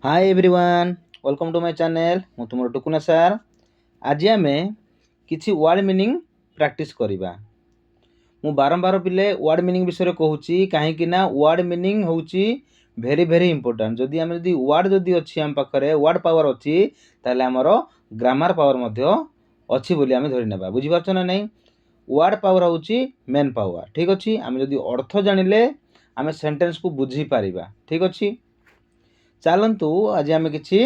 Hi everyone, welcome to my channel. मु तुम टुकुना सार। आज आम किसी वर्ड मीनिंग प्रैक्टिस करवा। मु बारंबार पिले वर्ड मीनिंग विषय कहूँ कहीं वर्ड मीनिंग हूँ भेरी भेरी इंपोर्टेंट। जदि आम वर्ड जदि अच्छी आम पाखे वर्ड पावर अच्छी ताले आमर ग्रामर पावर अच्छी बोली आम धरी नेबा। बुझीपारछ ना नहीं? वर्ड पावर हूँ मेन पावर। ठीक अच्छे। आम जदि अर्थ जानिले आम सेंटेंस को बुझी पारिबा। ठीक अच्छे। चलतु आज आम कि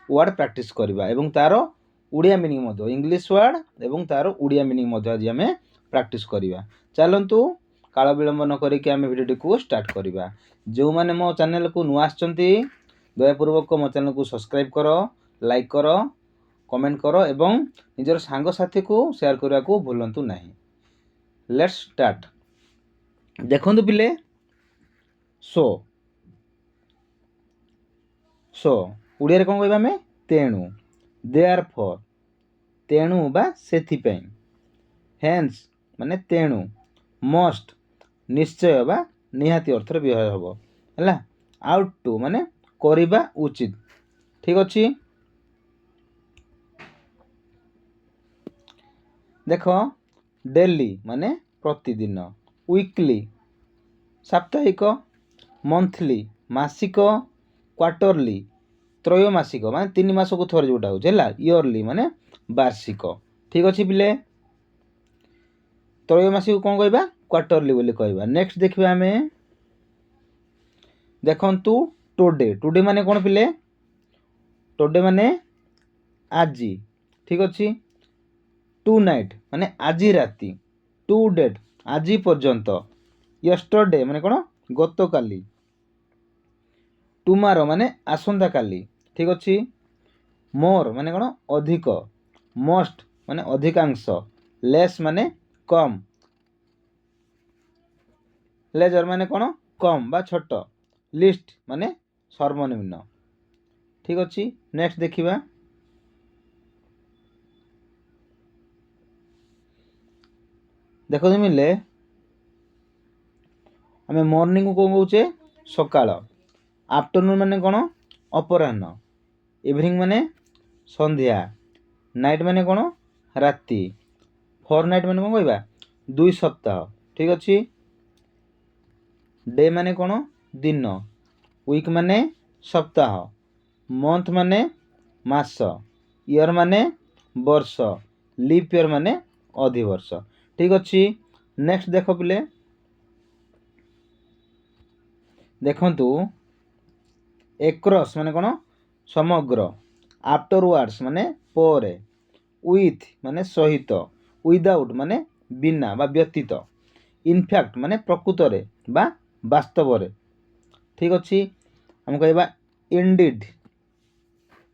वर्ड प्रैक्टिस करवा एवं तार उड़िया मीनिंग इंग्लिश वर्ड एवं तार उड़िया मीनिंग आज आम प्रैक्टिस करवा। चलतु काल विलंब न करिक आम भिडियो को स्टार्ट करवा। जो मैंने मो चैनल को नुआ दयापूर्वक मो चैनल को सब्सक्राइब कर, लाइक कर, कमेंट कर एवं निजर सांग साथी को शेयर करने को भूलंतु नहीं। Let's start. देखंतु पिले सो सो उड़िया कौन कहबा आम तेणु। देयर फॉर तेणु बा सेथिपाई। हेन्स माने तेणु। मस्ट निश्चय बा निहाती अर्थ व्यवहार हम है। आउट टू माने करिबा उचित। ठीक अच्छे। देख डेली माने प्रतिदिन, वीकली साप्ताहिक, मंथली मासिक, क्वार्टरली त्रैमासिक माने 3 मास को थोड़े जोटा हो, इयरली माने वार्षिक। ठीक अच्छे पिले। त्रैमासिक कौन कहबा क्वार्टरली बोली कहबा। नेक्स्ट देखिबा आमे देखंतु टुडे। टुडे माने कौन पिले? टुडे माने आजी। ठीक अच्छे। टू नाइट माने आजी राती। टू डेट आजी पर्यंत। यस्टरडे माने कौन गत काली। टुमारो माने आसंता काली। ठीक अच्छे। मोर माने कौन अधिक। मस्ट माने अधिकांश। लेस माने कम। लेजर माने कौन कम बा छोट। लिस्ट माने सर्वनिम्न। ठीक अच्छे। नेक्स्ट देखिबा देखो मिले आम मॉर्निंग को कौन कहे सकाळ। आफ्टरनून माने कौन अपराह्न। इवनिंग माने संध्या। नाइट माने कौन राति। फॉर नाइट माने कौन कहबा 2 सप्ताह। ठीक अच्छे। डे माने कौन दिन। वीक माने सप्ताह। मंथ माने मास। ईयर माने वर्ष। लीप ईयर माने अधिवर्ष। ठीक अच्छे। नेक्स्ट देख पिले देखंतु एक्रॉस माने कौन समग्र। आफ्टरवर्ड्स माने पोरे। विथ माने सहित। विदाउट माने बिना बा व्यतीत। इनफैक्ट माने प्रकृतरे बा वास्तवरे। ठीक अच्छे। हम कहबा इंडीड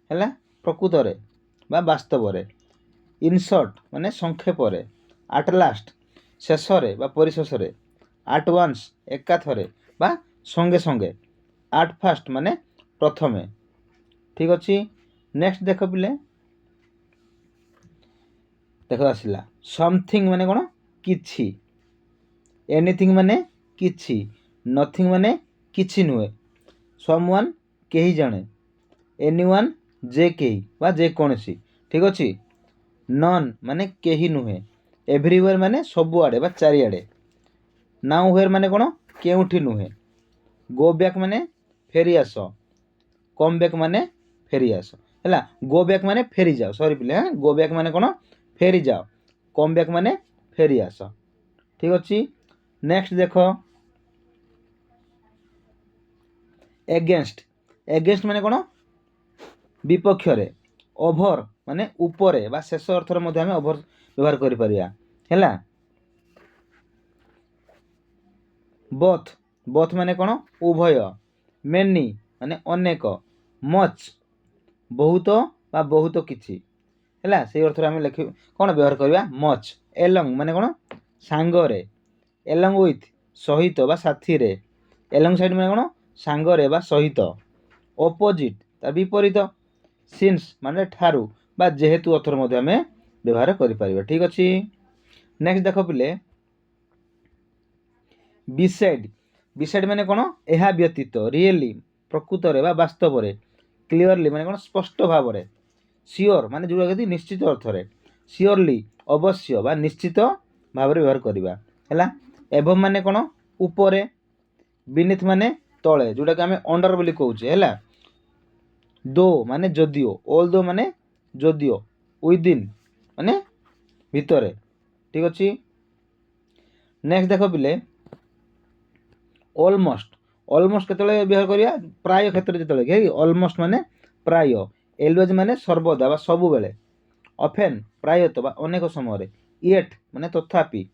है प्रकृतरे बा वास्तवरे। इन शॉर्ट माने संक्षेपरे। एट लास्ट शेषरे बा परिशेषरे। एट वन्स एकाथरे बा संगे संगे। एट फास्ट माने प्रथमे। ठीक अच्छे। नेक्स्ट देख पिले देख आसला समथिंग माने कौन किछि। एनीथिंग माने किछि। नथिंग माने किछि नुहे। समवन केही जणे। एनीवन जे केही बा जे कोनसी। ठीक अच्छे। नन माने केही नुहे। एवरीवेयर माने सबुआडे बा चारिआडे। नाउ वेयर माने कौन केउठी नुहे। गो बैक माने फेरी आस। कम बैक माने फेरी आस है। गो बैक माने फेरी जाओ। सॉरी पिले गो बैक माने कौन फेरी जाओ। कम बैक माने फेरी आस। ठीक अच्छे। नेक्स्ट देख एगेंस्ट। एगेंस्ट माने कौन विपक्ष रे। ओभर माने ऊपर बा शेष अर्थ रे आम ओभर व्यवहार करि परिया हैला। बोथ बोथ माने कौन उभय। मेनी माने अनेक। मच बहुत बा बहुत किछि हैला। से अर्थ रे आम लिख कौन व्यवहार करबा मच। एलंग माने कौन सांगरे। एलंग विथ सहित बा साथी रे। एलंग साइड माने कौन सांगरे बा सहित। ऑपोजिट तार विपरीत। सिंस माने ठारू बा जेहेतु अर्थ रे आम व्यवहार करि परिबा। ठीक अच्छे। नेक्स्ट देख पिले बिसाइड। बिसाइड माने कौन यह व्यतीत। रियली प्रकृतरे बा वास्तव क्लीयरली माने कोन स्पष्ट भाव रे श्योर माने जोटा कि निश्चित अर्थ रे श्योरली अवश्य बा निश्चित भाव रे व्यवहार करबा हैला एवं माने कोन ऊपरे बीनीथ माने तळे जोटा कि हमें अंडर बोली कहूचे हैला दो माने जदियो ऑल दो माने जदियो विदिन माने भितरे ठीक अछि नेक्स्ट देखो पिले ऑलमोस्ट ऑलमोस्ट केतले व्यवहार करिया प्राय क्षेत्र जेतले के ऑलमोस्ट माने प्राय एलवेज माने सर्वदा बा सबु बेले ऑफेन प्रायत बा अनेक समय रे येट माने तथापि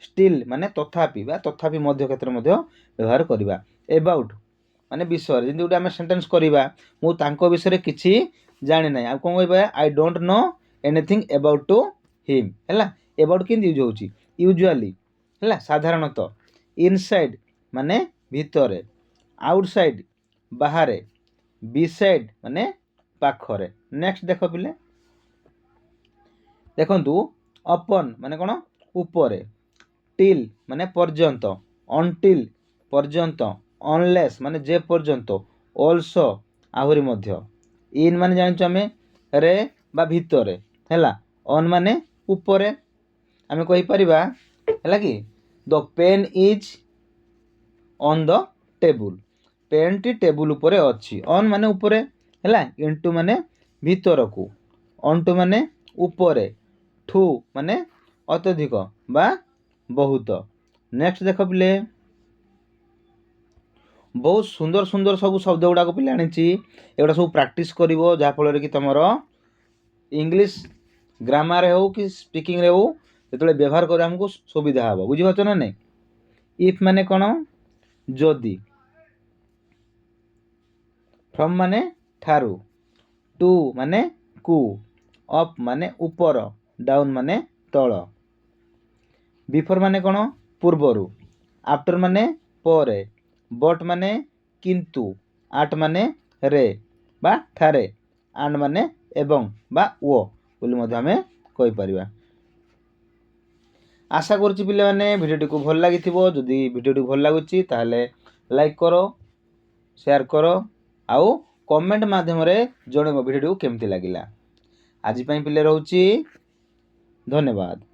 स्टिल माने तथापि बा तथापि मध्य क्षेत्र मध्य व्यवहार करिबा अबाउट माने विषय जेंति उडा हम सेंटेंस करिबा मु तांको विषय रे किछि जानि नै आ कोन कहबा I don't know anything about to him हैला अबाउट किन यूज होची यूजुअली हैला साधारणतः इनसाइड माने भितरे आउटसाइड बाहरे बिसाइड माने पाखरे नेक्स्ट देखो पिले देखंतु अपन माने कोन ऊपरे टिल माने पर्यंत अनटिल पर्यंत अनलेस माने जे पर्यंत ऑल्सो आहुरी मध्य इन माने जानिछु हमें रे बा भितरे हैला ऑन माने ऊपरे हमें कहि परिबा हैला कि the pen is on the table pen टी टेबल ऊपरे अछि ऑन माने ऊपरे हैला इनटू माने भितर को ऑनटू माने ऊपरे ठू माने अत्यधिक बा बहुत नेक्स्ट देखो पिले बहुत सुंदर सुंदर सब शब्द गुड़ा को पिले आनी एगुड़ा सब प्रैक्टिस करिवो जहा फल कि तुम इंग्लिश ग्रामर हो कि स्पीकिंग रे हो जो व्यवहार कर हमको सुविधा हम बुझीपार ना नहीं इफ माने कौन जदि फ्रॉम माने ठारू टू माने कु अप माने ऊपर डाउन माने तल बिफोर माने कौन पूर्वरु आफ्टर माने परे बट माने किंतु आट माने रे बा ठारे आंड माने एवं बा ओ बोली मध्य हमें कहि परिबा आशा करुच्ची पिले माने भिडियोटी को भल लगी जदि भिडियोटी भल लगुच ताहले लाइक करो शेयर करो आउ कमेंट माध्यम रे जणेबो भिडियो केमती लागिला आज पई पिले रहउची धन्यवाद।